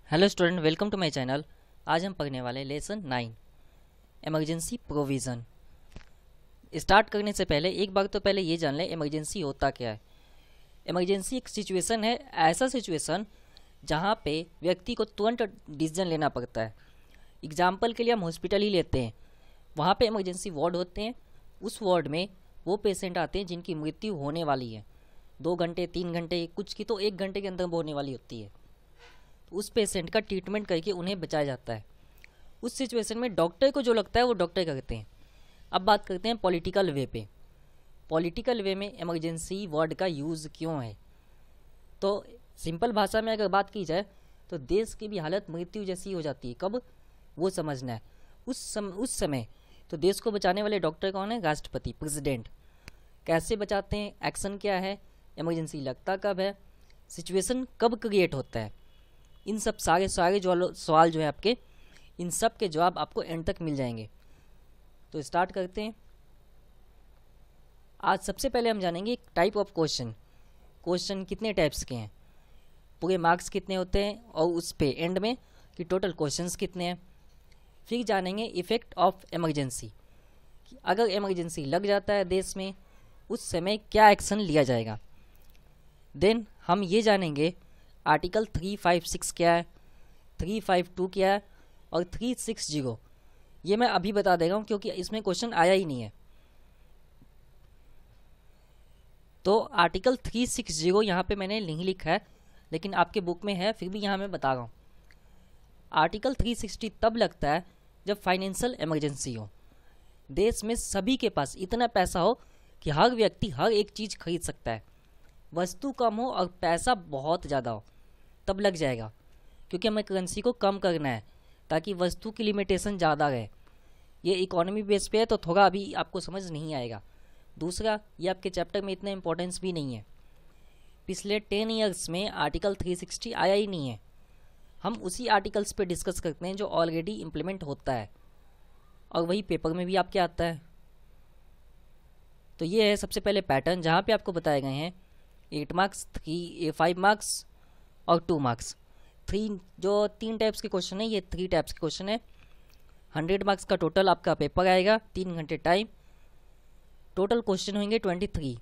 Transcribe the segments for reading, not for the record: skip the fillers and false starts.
Hello student, welcome to my channel. आज हम पढ़ने वाले लेसन 9 इमरजेंसी प्रोविज़न। स्टार्ट करने से पहले एक बार तो पहले ये जान लें इमरजेंसी होता क्या है। इमरजेंसी एक सिचुएशन है, ऐसा सिचुएशन जहाँ पे व्यक्ति को तुरंत डिसीजन लेना पड़ता है। एग्जाम्पल के लिए हम हॉस्पिटल ही लेते हैं, वहाँ पे इमरजेंसी वार्ड होते हैं। उस वार्ड में वो पेशेंट आते हैं जिनकी मृत्यु होने वाली है, 2 घंटे 3 घंटे, कुछ की तो 1 घंटे के अंदर होने वाली होती है। उस पेशेंट का ट्रीटमेंट करके उन्हें बचाया जाता है। उस सिचुएशन में डॉक्टर को जो लगता है वो डॉक्टर करते हैं। अब बात करते हैं पॉलिटिकल वे पे। पॉलिटिकल वे में इमरजेंसी वर्ड का यूज़ क्यों है, तो सिंपल भाषा में अगर बात की जाए तो देश की भी हालत मृत्यु जैसी हो जाती है। कब, वो समझना है। उस समय तो देश को बचाने वाले डॉक्टर कौन है? राष्ट्रपति, प्रेसिडेंट। कैसे बचाते हैं, एक्शन क्या है, इमरजेंसी लगता कब है, सिचुएशन कब क्रिएट होता है, इन सब सारे जो सवाल जो है आपके, इन सब के जवाब आपको एंड तक मिल जाएंगे। तो स्टार्ट करते हैं। आज सबसे पहले हम जानेंगे टाइप ऑफ क्वेश्चन। क्वेश्चन कितने टाइप्स के हैं, पूरे मार्क्स कितने होते हैं, और उस पे एंड में कि टोटल क्वेश्चंस कितने हैं। फिर जानेंगे इफ़ेक्ट ऑफ इमरजेंसी, अगर इमरजेंसी लग जाता है देश में उस समय क्या एक्शन लिया जाएगा। देन हम ये जानेंगे आर्टिकल 356 क्या है, 352 क्या है, और 360। ये मैं अभी बता देगा हूँ क्योंकि इसमें क्वेश्चन आया ही नहीं है। तो आर्टिकल 360 यहाँ पे मैंने नहीं लिखा है, लेकिन आपके बुक में है, फिर भी यहाँ मैं बता रहा हूँ। आर्टिकल 360 तब लगता है जब फाइनेंशियल इमरजेंसी हो, देश में सभी के पास इतना पैसा हो कि हर व्यक्ति हर एक चीज़ खरीद सकता है, वस्तु कम हो और पैसा बहुत ज़्यादा हो, तब लग जाएगा। क्योंकि हमें करेंसी को कम करना है ताकि वस्तु की लिमिटेशन ज़्यादा रहे। ये इकोनॉमी बेस पे है तो थोड़ा अभी आपको समझ नहीं आएगा। दूसरा, ये आपके चैप्टर में इतना इंपॉर्टेंस भी नहीं है। पिछले 10 ईयर्स में आर्टिकल 360 आया ही नहीं है। हम उसी आर्टिकल्स पे डिस्कस करते हैं जो ऑलरेडी इम्प्लीमेंट होता है, और वही पेपर में भी आपके आता है। तो ये है सबसे पहले पैटर्न, जहाँ पे आपको बताए गए हैं 8 मार्क्स, 5 मार्क्स और 2 मार्क्स। 3 टाइप्स के क्वेश्चन है, ये 3 टाइप्स के क्वेश्चन है। 100 मार्क्स का टोटल आपका पेपर आएगा, 3 घंटे टाइम। टोटल क्वेश्चन होंगे 23।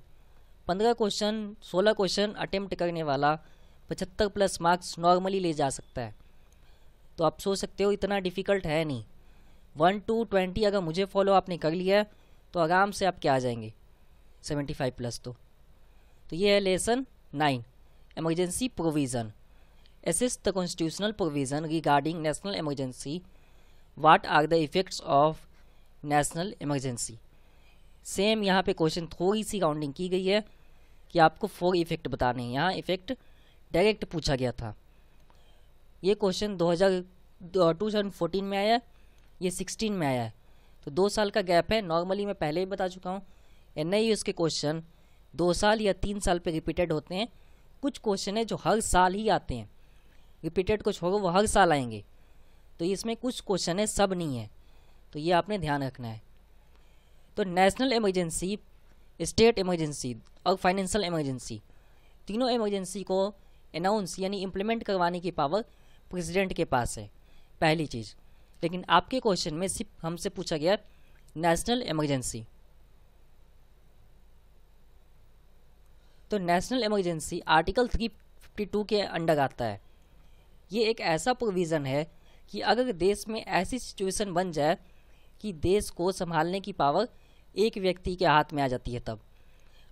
15 क्वेश्चन, 16 क्वेश्चन अटेम्प्ट करने वाला 75+ मार्क्स नॉर्मली ले जा सकता है। तो आप सोच सकते हो इतना डिफ़िकल्ट है नहीं। 1 to 20 अगर मुझे फॉलो आपने कर लिया है तो आराम से आप क्या आ जाएंगे 75+। तो ये है lesson 9 emergency provision. Assess the constitutional provision regarding national emergency. What are the effects of national emergency? Same यहाँ पे क्वेश्चन थोड़ी सी राउंडिंग की गई है कि आपको 4 इफेक्ट बताने हैं। यहाँ इफेक्ट डायरेक्ट पूछा गया था। ये क्वेश्चन 2014 में आया है, ये 16 में आया है, तो 2 साल का गैप है। नॉर्मली मैं पहले ही बता चुका हूँ, NIOS के क्वेश्चन 2 साल या 3 साल पे रिपीटेड होते हैं। कुछ क्वेश्चन है जो हर साल ही आते हैं, रिपीटेड कुछ होगा वो हर साल आएंगे। तो इसमें कुछ क्वेश्चन है, सब नहीं है, तो ये आपने ध्यान रखना है। तो नेशनल इमरजेंसी, स्टेट इमरजेंसी और फाइनेंशियल इमरजेंसी, तीनों इमरजेंसी को अनाउंस यानी इम्प्लीमेंट करवाने की पावर प्रेसिडेंट के पास है, पहली चीज़। लेकिन आपके क्वेश्चन में सिर्फ हमसे पूछा गया नेशनल इमरजेंसी। तो नेशनल इमरजेंसी आर्टिकल 352 के अंडर आता है। ये एक ऐसा प्रोविज़न है कि अगर देश में ऐसी सिचुएशन बन जाए कि देश को संभालने की पावर एक व्यक्ति के हाथ में आ जाती है, तब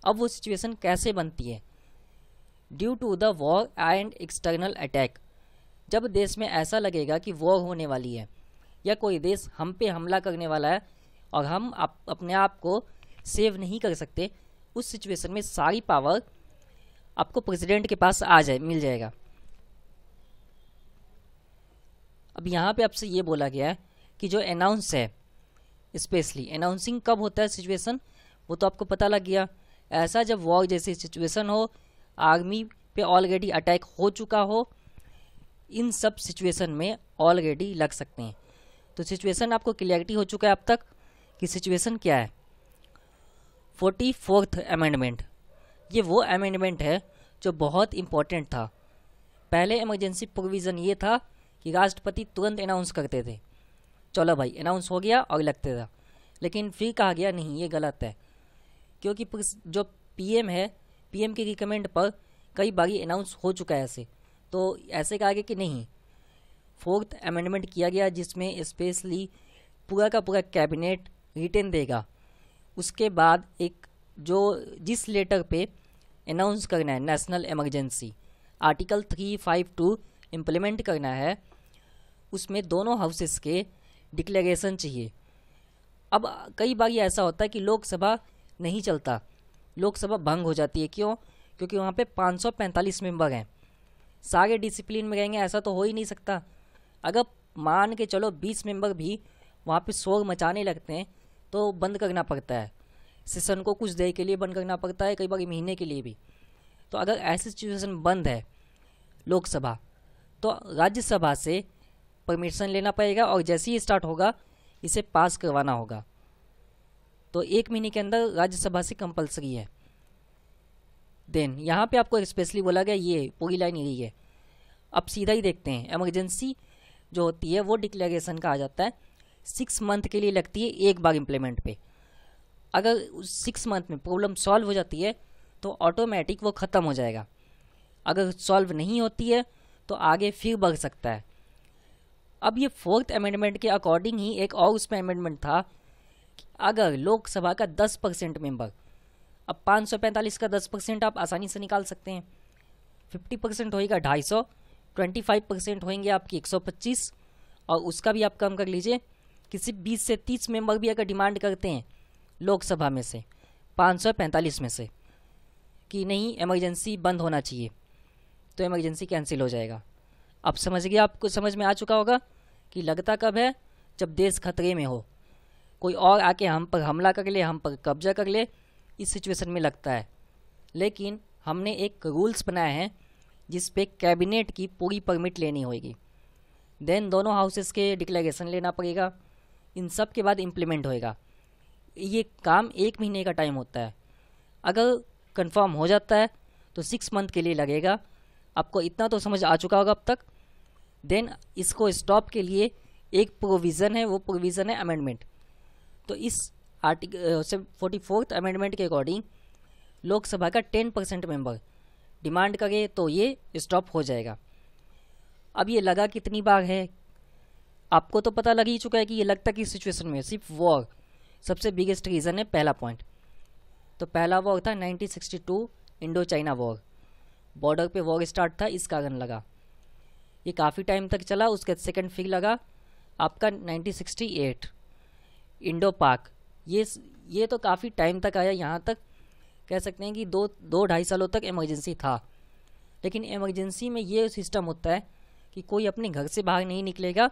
अब वो सिचुएशन कैसे बनती है? Due to the war and external attack, जब देश में ऐसा लगेगा कि वॉर होने वाली है या कोई देश हम पे हमला करने वाला है और हम अपने आप को सेव नहीं कर सकते, उस सिचुएशन में सारी पावर आपको प्रेसिडेंट के पास मिल जाएगा। अब यहाँ पे आपसे ये बोला गया है कि जो अनाउंस है, स्पेशली अनाउंसिंग कब होता है सिचुएशन, वो तो आपको पता लग गया। ऐसा जब वॉर जैसी सिचुएशन हो, आर्मी पे ऑलरेडी अटैक हो चुका हो, इन सब सिचुएशन में ऑलरेडी लग सकते हैं। तो सिचुएशन आपको क्लियरिटी हो चुका है अब तक कि सिचुएशन क्या है। 44th अमेंडमेंट, ये वो अमेंडमेंट है जो बहुत इम्पोर्टेंट था। पहले इमरजेंसी प्रोविज़न ये था कि राष्ट्रपति तुरंत अनाउंस करते थे, चलो भाई अनाउंस हो गया और लगते था। लेकिन फिर कहा गया नहीं, ये गलत है, क्योंकि जो पीएम है, पीएम के रिकमेंड पर कई बार अनाउंस हो चुका है ऐसे। तो ऐसे कहा गया कि नहीं, फोर्थ अमेंडमेंट किया गया जिसमें स्पेशली पूरा का पूरा कैबिनेट रिटेन देगा, उसके बाद एक जो जिस लेटर पे अनाउंस करना है नेशनल इमरजेंसी, आर्टिकल 352 इम्प्लीमेंट करना है, उसमें दोनों हाउसेस के डिक्लेरेशन चाहिए। अब कई बार ऐसा होता है कि लोकसभा नहीं चलता, लोकसभा भंग हो जाती है। क्यों? क्योंकि वहाँ पे 545 मेंबर हैं, सारे डिसिप्लिन में रहेंगे, ऐसा तो हो ही नहीं सकता। अगर मान के चलो 20 मेंबर भी वहाँ पे शोर मचाने लगते हैं तो बंद करना पड़ता है, सेशन को कुछ देर के लिए बंद करना पड़ता है, कई बार महीने के लिए भी। तो अगर ऐसी सिचुएशन बंद है लोकसभा, तो राज्यसभा से परमिशन लेना पड़ेगा और जैसे ही स्टार्ट होगा इसे पास करवाना होगा। तो 1 महीने के अंदर राज्यसभा से कंपलसरी है। देन यहाँ पे आपको स्पेशली बोला गया, ये पूरी लाइन यही है। अब सीधा ही देखते हैं, इमरजेंसी जो होती है वो डिक्लेरेशन कहा जाता है 6 मंथ के लिए लगती है एक बार इम्प्लीमेंट पे। अगर उस 6 मंथ में प्रॉब्लम सॉल्व हो जाती है तो ऑटोमेटिक वो ख़त्म हो जाएगा, अगर सॉल्व नहीं होती है तो आगे फिर बढ़ सकता है। अब ये फोर्थ अमेंडमेंट के अकॉर्डिंग ही एक और उसमें अमेंडमेंट था कि अगर लोकसभा का 10% मेंबर, अब 545 का 10% आप आसानी से निकाल सकते हैं, 50% होएगा 250, 25% होंगे आपकी 125, और उसका भी आप कम कर लीजिए, किसी 20 से 30 मेंबर भी अगर डिमांड करते हैं लोकसभा में से 545 में से कि नहीं इमरजेंसी बंद होना चाहिए, तो इमरजेंसी कैंसिल हो जाएगा। अब समझ गया, आपको समझ में आ चुका होगा कि लगता कब है, जब देश खतरे में हो, कोई और आके हम पर हमला कर ले, हम पर कब्जा कर ले, इस सिचुएशन में लगता है। लेकिन हमने एक रूल्स बनाए हैं जिस पे कैबिनेट की पूरी परमिट लेनी होगी, देन दोनों हाउसेस के डिक्लेरेशन लेना पड़ेगा, इन सब के बाद इम्प्लीमेंट होएगा। ये काम 1 महीने का टाइम होता है। अगर कंफर्म हो जाता है तो 6 मंथ के लिए लगेगा। आपको इतना तो समझ आ चुका होगा अब तक। देन इसको स्टॉप के लिए एक प्रोविज़न है, वो प्रोविज़न है अमेंडमेंट। तो इस आर्टिकल 44th अमेंडमेंट के अकॉर्डिंग लोकसभा का 10% मेंबर डिमांड करे तो ये स्टॉप हो जाएगा। अब ये लगा कितनी बार है, आपको तो पता लग ही चुका है कि ये लगता किस सिचुएशन में, सिर्फ वॉर सबसे बिगेस्ट रीज़न है। पहला पॉइंट, तो पहला वॉर था 1962 इंडो चाइना वॉर, बॉर्डर पे वॉर स्टार्ट था, इस कारण लगा। ये काफ़ी टाइम तक चला। उसके सेकंड फिर लगा आपका 1968 इंडो पाक, ये तो काफ़ी टाइम तक आया, यहाँ तक कह सकते हैं कि 2-2.5 सालों तक इमरजेंसी था। लेकिन इमरजेंसी में ये सिस्टम होता है कि कोई अपने घर से बाहर नहीं निकलेगा,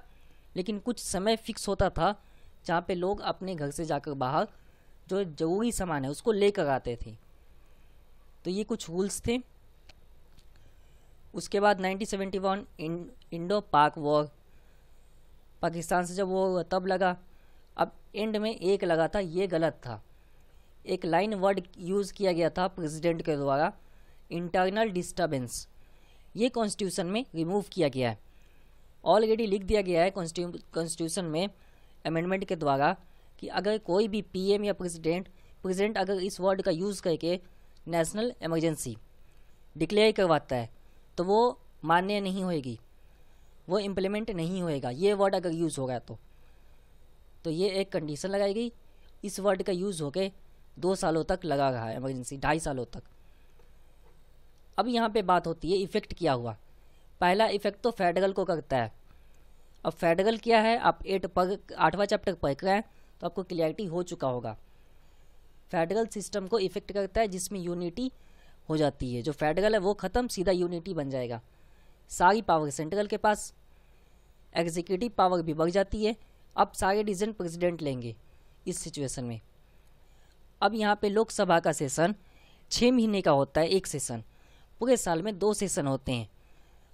लेकिन कुछ समय फिक्स होता था जहाँ पे लोग अपने घर से जाकर बाहर जो ज़रूरी सामान है उसको लेकर आते थे। तो ये कुछ रूल्स थे। उसके बाद 1971 इंडो पाक वॉर, पाकिस्तान से जब वो तब लगा। अब एंड में एक लगा था, ये गलत था। एक लाइन वर्ड यूज़ किया गया था प्रेसिडेंट के द्वारा, इंटरनल डिस्टर्बेंस, ये कॉन्स्टिट्यूशन में रिमूव किया गया है, ऑलरेडी लिख दिया गया है कॉन्स्टिट्यूशन में अमेंडमेंट के द्वारा कि अगर कोई भी पीएम या प्रेसिडेंट अगर इस वर्ड का यूज़ करके नेशनल इमरजेंसी डिक्लेयर करवाता है तो वो मान्य नहीं होएगी, वो इम्प्लीमेंट नहीं होएगा, ये वर्ड अगर यूज़ होगा तो ये एक कंडीशन लगाई गई। इस वर्ड का यूज़ होके 2 सालों तक लगा रहा है इमरजेंसी, 2.5 सालों तक। अब यहाँ पे बात होती है इफ़ेक्ट क्या हुआ। पहला इफ़ेक्ट तो फेडरल को करता है। अब फेडरल क्या है, आप 8वां चैप्टर पढ़ रहे हैं तो आपको क्लियरिटी हो चुका होगा। फेडरल सिस्टम को इफ़ेक्ट करता है जिसमें यूनिटी हो जाती है, जो फेडरल है वो ख़त्म, सीधा यूनिटी बन जाएगा। सारी पावर सेंट्रल के पास, एग्जीक्यूटिव पावर भी बढ़ जाती है। अब सारे डिसीजन प्रेसिडेंट लेंगे इस सिचुएशन में। अब यहाँ पे लोकसभा का सेशन 6 महीने का होता है, एक सेशन। पूरे साल में 2 सेशन होते हैं।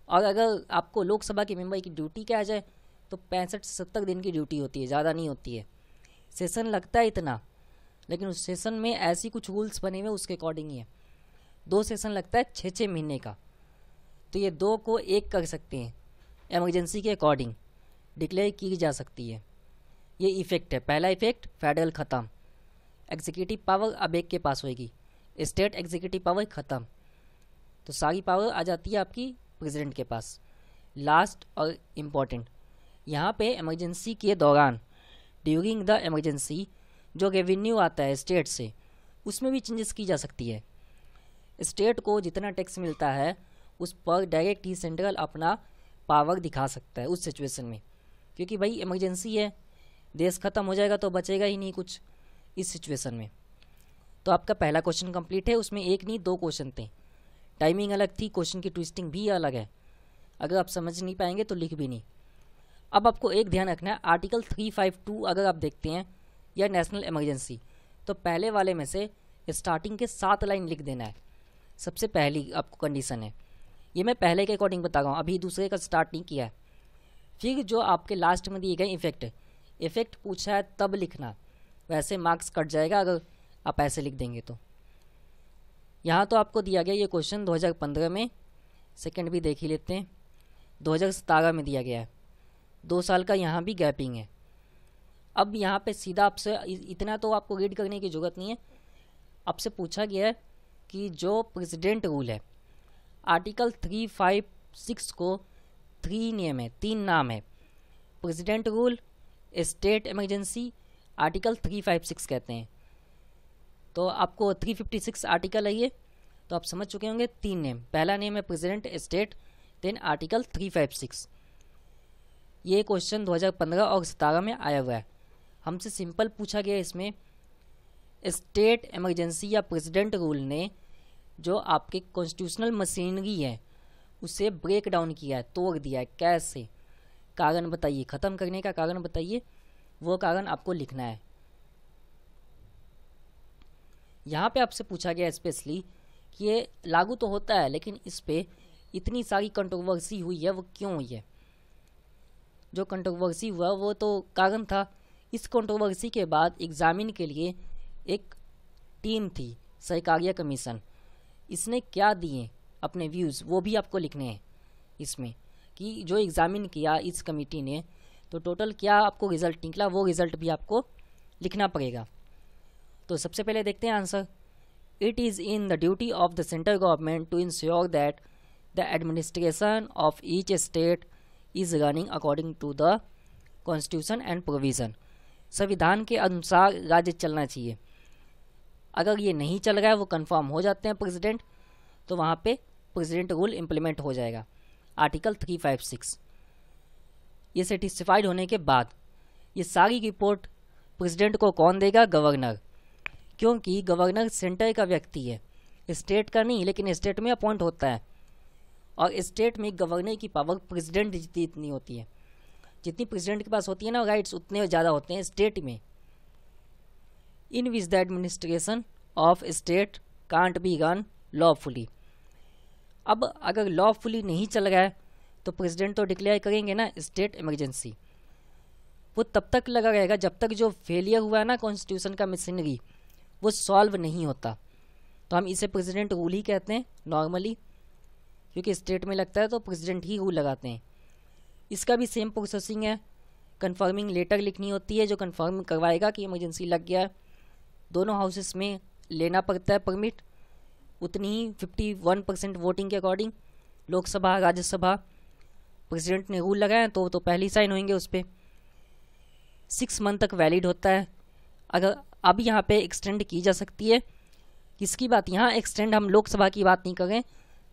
और अगर आपको लोकसभा के मेंबर की ड्यूटी क्या आ जाए तो 65 से 70 दिन की ड्यूटी होती है, ज़्यादा नहीं होती है। सेशन लगता है इतना, लेकिन उस सेशन में ऐसी कुछ रूल्स बने हुए उसके अकॉर्डिंग ही है। 2 सेशन लगता है 6-6 महीने का, तो ये 2 को 1 कर सकते हैं, इमरजेंसी के अकॉर्डिंग डिक्लेयर की जा सकती है। ये इफेक्ट है। पहला इफेक्ट फेडरल ख़त्म, एग्जीक्यूटिव पावर अब एक के पास होएगी, स्टेट एग्जीक्यूटिव पावर ख़त्म, तो सारी पावर आ जाती है आपकी प्रेसिडेंट के पास। लास्ट और इम्पॉर्टेंट, यहाँ पे इमरजेंसी के दौरान ड्यूरिंग द इमरजेंसी जो रेवेन्यू आता है स्टेट से उसमें भी चेंजेस की जा सकती है। स्टेट को जितना टैक्स मिलता है उस पर डायरेक्ट ही सेंट्रल अपना पावर दिखा सकता है उस सिचुएशन में, क्योंकि भाई इमरजेंसी है, देश ख़त्म हो जाएगा तो बचेगा ही नहीं कुछ इस सिचुएशन में। तो आपका पहला क्वेश्चन कंप्लीट है। उसमें एक नहीं 2 क्वेश्चन थे, टाइमिंग अलग थी, क्वेश्चन की ट्विस्टिंग भी अलग है। अगर आप समझ नहीं पाएंगे तो लिख भी नहीं। अब आपको एक ध्यान रखना है, आर्टिकल 352 अगर आप देखते हैं या नेशनल इमरजेंसी, तो पहले वाले में से स्टार्टिंग के 7 लाइन लिख देना है। सबसे पहली आपको कंडीशन है, ये मैं पहले के अकॉर्डिंग बता रहा हूँ, अभी दूसरे का स्टार्ट नहीं किया है। फिर जो आपके लास्ट में दिए गए इफेक्ट पूछा है तब लिखना, वैसे मार्क्स कट जाएगा अगर आप ऐसे लिख देंगे तो। यहाँ तो आपको दिया गया ये क्वेश्चन 2015 में, सेकंड भी देख ही लेते हैं, 2017 में दिया गया है, 2 साल का यहाँ भी गैपिंग है। अब यहाँ पे सीधा आपसे इतना तो आपको रीड करने की ज़रूरत नहीं है, आपसे पूछा गया है कि जो प्रेसिडेंट रूल है, आर्टिकल 356 को 3 नियम है, 3 नाम है, president rule, state emergency, article 356 कहते हैं। तो आपको 356 आर्टिकल है ये, तो आप समझ चुके होंगे 3 नेम। पहला नेम है प्रेसिडेंट, स्टेट, देन आर्टिकल 356। ये क्वेश्चन 2015 और 17 में आया हुआ है। हमसे सिंपल पूछा गया इसमें, स्टेट इमरजेंसी या प्रेसिडेंट रूल ने जो आपके कॉन्स्टिट्यूशनल मशीनरी है उसे ब्रेक डाउन किया है, तोड़ दिया है, कैसे, कारण बताइए, ख़त्म करने का कारण बताइए, वो कारण आपको लिखना है। यहाँ पे आपसे पूछा गया स्पेशली कि ये लागू तो होता है लेकिन इस पे इतनी सारी कंट्रोवर्सी हुई है, वो क्यों हुई है। जो कंट्रोवर्सी हुआ वो तो कारण था, इस कंट्रोवर्सी के बाद एग्जामिन के लिए एक टीम थी, सहकारिता कमीशन, इसने क्या दिए अपने व्यूज़, वो भी आपको लिखने हैं इसमें, कि जो एग्जामिन किया इस कमेटी ने तो टोटल क्या आपको रिज़ल्ट निकला, वो रिज़ल्ट भी आपको लिखना पड़ेगा। तो सबसे पहले देखते हैं answer. It is in the duty of the central government to ensure that the administration of each state is running according to the constitution and provision. संविधान के अनुसार राज्य चलना चाहिए। अगर ये नहीं चल रहा है, वो कंफर्म हो जाते हैं प्रेसिडेंट, तो वहाँ पे प्रेसिडेंट रूल इम्प्लीमेंट हो जाएगा, आर्टिकल 356। ये सेटिस्फाइड होने के बाद ये सारी रिपोर्ट प्रेसिडेंट को कौन देगा, गवर्नर, क्योंकि गवर्नर सेंटर का व्यक्ति है, स्टेट का नहीं, लेकिन स्टेट में अपॉइंट होता है। और स्टेट में गवर्नर की पावर प्रेसिडेंट जितनी होती है, जितनी प्रेसिडेंट के पास होती है ना राइट्स, उतने ज़्यादा होते हैं स्टेट में। In which the administration of state can't be run lawfully. अब अगर लॉफुली नहीं चल रहा है तो प्रेसिडेंट तो डिक्लेयर करेंगे ना स्टेट इमरजेंसी, वो तब तक लगा रहेगा जब तक जो फेलियर हुआ है ना कॉन्स्टिट्यूशन का मशीनरी वो सॉल्व नहीं होता। तो हम इसे प्रेसिडेंट रूल ही कहते हैं नॉर्मली, क्योंकि स्टेट में लगता है तो प्रेसिडेंट ही रूल लगाते हैं। इसका भी सेम प्रोसेसिंग है, कंफर्मिंग लेटर लिखनी होती है जो कंफर्म करवाएगा कि इमरजेंसी लग गया है। दोनों हाउसेस में लेना पड़ता है परमिट, उतनी ही 51% वोटिंग के अकॉर्डिंग, लोकसभा राज्यसभा। प्रेसिडेंट ने रूल लगाया तो पहली साइन होंगे उस पर। 6 मंथ तक वैलिड होता है। अगर अब यहाँ पे एक्सटेंड की जा सकती है, किसकी बात यहाँ एक्सटेंड, हम लोकसभा की बात नहीं करें,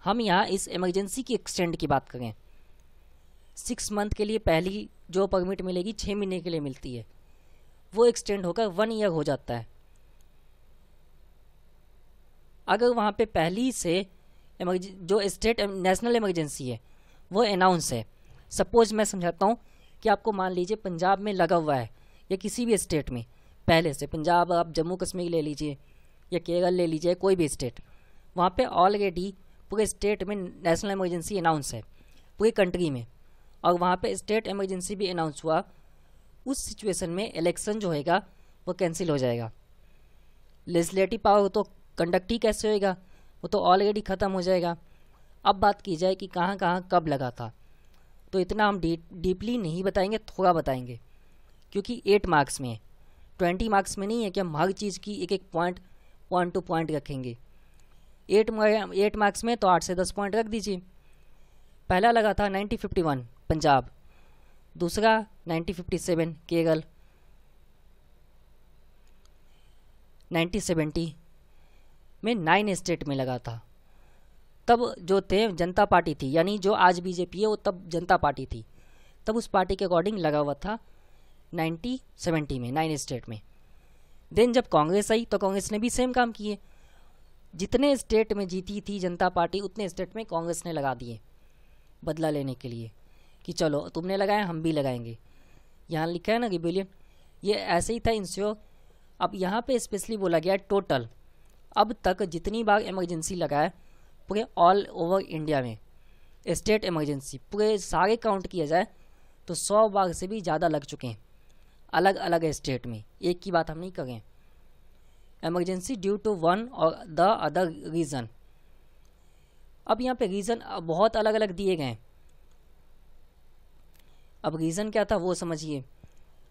हम यहाँ इस इमरजेंसी की एक्सटेंड की बात करें। 6 मंथ के लिए पहली जो परमिट मिलेगी 6 महीने के लिए मिलती है, वो एक्सटेंड होकर 1 ईयर हो जाता है। अगर वहाँ पे पहली से जो स्टेट नेशनल इमरजेंसी है वो अनाउंस है, सपोज मैं समझाता हूँ कि आपको मान लीजिए पंजाब में लगा हुआ है या किसी भी स्टेट में पहले से, पंजाब आप जम्मू कश्मीर ले लीजिए या केरल ले लीजिए, कोई भी स्टेट, वहाँ पे ऑलरेडी पूरे स्टेट में नेशनल इमरजेंसी अनाउंस है पूरी कंट्री में, और वहाँ पे स्टेट इमरजेंसी भी अनाउंस हुआ, उस सिचुएशन में इलेक्शन जो होएगा वो कैंसिल हो जाएगा। लेजिस्लेटिव पावर तो कंडक्ट ही कैसे होएगा, वो तो ऑलरेडी ख़त्म हो जाएगा। अब बात की जाए कि कहाँ कहाँ कब लगा था, तो इतना हम डीपली नहीं बताएंगे, थोड़ा बताएंगे, क्योंकि 8 मार्क्स में है, 20 मार्क्स में नहीं है कि हम हर चीज़ की एक एक पॉइंट टू पॉइंट रखेंगे। 8 मार्क्स में तो 8 से 10 पॉइंट रख दीजिए। पहला लगा था 1951 पंजाब, दूसरा 1957 केरल, 1970 में 9 स्टेट में लगा था। तब जो थे जनता पार्टी थी, यानी जो आज बीजेपी है वो तब जनता पार्टी थी, तब उस पार्टी के अकॉर्डिंग लगा हुआ था 1970 में 9 स्टेट में। देन जब कांग्रेस आई तो कांग्रेस ने भी सेम काम किए, जितने स्टेट में जीती थी जनता पार्टी उतने स्टेट में कांग्रेस ने लगा दिए, बदला लेने के लिए कि चलो तुमने लगाए हम भी लगाएंगे। यहाँ लिखा है ना रिबेलियन, ये ऐसे ही था इंश्योर। अब यहाँ पे स्पेशली बोला गया टोटल अब तक जितनी बार इमरजेंसी लगाए पूरे ऑल ओवर इंडिया में स्टेट इमरजेंसी पूरे सारे काउंट किया जाए तो 100 बार से भी ज़्यादा लग चुके हैं अलग अलग स्टेट में। एक की बात हम नहीं करें, इमरजेंसी ड्यू टू वन और द अदर रीज़न। अब यहाँ पे रीज़न बहुत अलग अलग दिए गए हैं। अब रीज़न क्या था वो समझिए।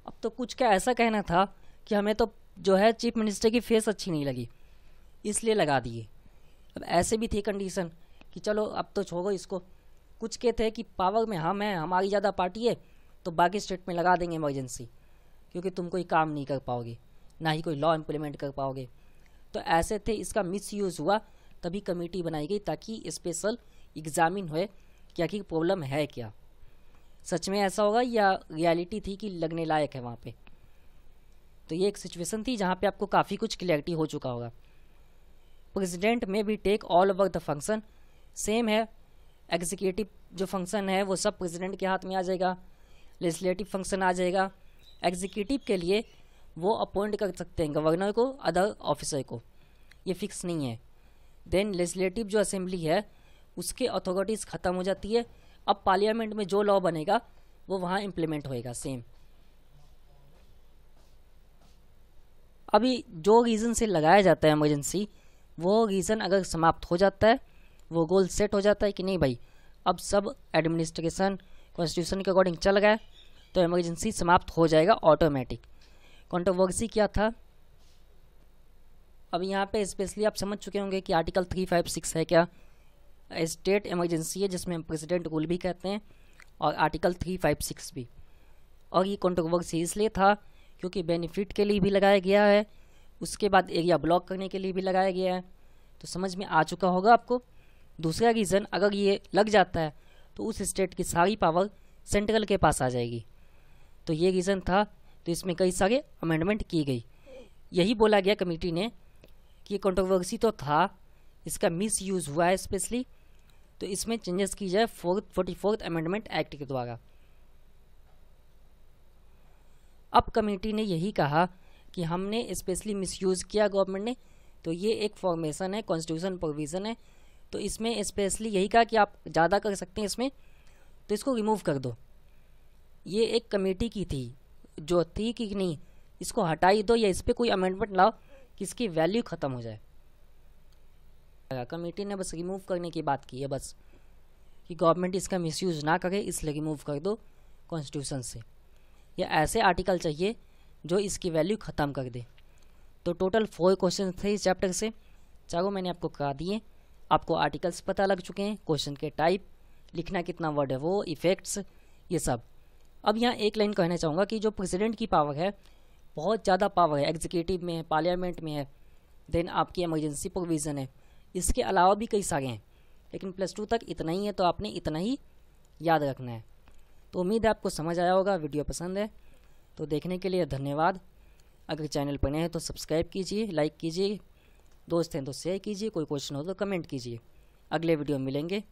अब तो कुछ क्या ऐसा कहना था कि हमें तो जो है चीफ मिनिस्टर की फेस अच्छी नहीं लगी इसलिए लगा दिए। अब ऐसे भी थी कंडीशन कि चलो अब तो छोड़ो इसको। कुछ के थे कि पावर में हम हैं, हमारी ज़्यादा पार्टी है तो बाकी स्टेट में लगा देंगे इमरजेंसी, क्योंकि तुम कोई काम नहीं कर पाओगे, ना ही कोई लॉ इम्प्लीमेंट कर पाओगे। तो ऐसे थे, इसका मिसयूज़ हुआ, तभी कमेटी बनाई गई ताकि स्पेशल एग्जामिन होए कि आखिर प्रॉब्लम है क्या, सच में ऐसा होगा या रियलिटी थी कि लगने लायक है वहाँ पे। तो ये एक सिचुएशन थी जहाँ पे आपको काफ़ी कुछ क्लियरिटी हो चुका होगा। प्रेसिडेंट में भी take all over the function, same है। एग्जीक्यूटिव जो फंक्शन है वो सब प्रेसिडेंट के हाथ में आ जाएगा, लेजिस्लेटिव फंक्शन आ जाएगा। एग्जीक्यूटिव के लिए वो अपॉइंट कर सकते हैं गवर्नर को, अदर ऑफिसर को, ये फिक्स नहीं है। देन लेजिस्लेटिव जो असेंबली है उसके अथॉरिटीज़ ख़त्म हो जाती है। अब पार्लियामेंट में जो लॉ बनेगा वो वहाँ इम्प्लीमेंट होएगा सेम। अभी जो रीज़न से लगाया जाता है इमरजेंसी, वो रीज़न अगर समाप्त हो जाता है, वो गोल सेट हो जाता है कि नहीं भाई अब सब एडमिनिस्ट्रेशन कॉन्स्टिट्यूशन के अकॉर्डिंग चल गया, तो इमरजेंसी समाप्त हो जाएगा ऑटोमेटिक। कंट्रोवर्सी क्या था, अब यहाँ पे स्पेशली आप समझ चुके होंगे कि आर्टिकल 356 है क्या, स्टेट इमरजेंसी है जिसमें प्रेसिडेंट रूल भी कहते हैं, और आर्टिकल 356 भी। और ये कंट्रोवर्सी इसलिए था क्योंकि बेनिफिट के लिए भी लगाया गया है, उसके बाद एरिया ब्लॉक करने के लिए भी लगाया गया है। तो समझ में आ चुका होगा आपको। दूसरा रीज़न, अगर ये लग जाता है तो उस स्टेट की सारी पावर सेंट्रल के पास आ जाएगी, तो ये रीज़न था। तो इसमें कई सारे अमेंडमेंट की गई। यही बोला गया कमेटी ने कि कंट्रोवर्सी तो था, इसका मिस यूज़ हुआ है स्पेशली, तो इसमें चेंजेस की जाए 44th अमेंडमेंट एक्ट के द्वारा। अब कमेटी ने यही कहा कि हमने स्पेशली मिसयूज़ किया गवर्नमेंट ने, तो ये एक फॉर्मेशन है, कॉन्स्टिट्यूशन प्रोविज़न है, तो इसमें स्पेशली यही कहा कि आप ज़्यादा कर सकते हैं इसमें, तो इसको रिमूव कर दो। ये एक कमेटी की थी जो थी कि नहीं इसको हटाई दो या इस पर कोई अमेंडमेंट लाओ कि इसकी वैल्यू ख़त्म हो जाए। कमेटी ने बस रिमूव करने की बात की है, बस कि गवर्नमेंट इसका मिसयूज़ ना करे इसलिए रिमूव कर दो कॉन्स्टिट्यूशन से, या ऐसे आर्टिकल चाहिए जो इसकी वैल्यू ख़त्म कर दे। तो टोटल 4 क्वेश्चन थे इस चैप्टर से, चारों मैंने आपको करा दिए। आपको आर्टिकल्स पता लग चुके हैं, क्वेश्चन के टाइप, लिखना कितना वर्ड है वो, इफ़ेक्ट्स, ये सब। अब यहाँ एक लाइन कहना चाहूँगा कि जो प्रेसिडेंट की पावर है बहुत ज़्यादा पावर है, एग्जीक्यूटिव में है, पार्लियामेंट में है, देन आपकी इमरजेंसी प्रोविज़न है, इसके अलावा भी कई सारे हैं, लेकिन +2 तक इतना ही है, तो आपने इतना ही याद रखना है। तो उम्मीद है आपको समझ आया होगा। वीडियो पसंद है तो देखने के लिए धन्यवाद। अगर चैनल पर नए हैं तो सब्सक्राइब कीजिए, लाइक कीजिए, दोस्त हैं तो शेयर कीजिए, कोई क्वेश्चन हो तो कमेंट कीजिए। अगले वीडियो में मिलेंगे।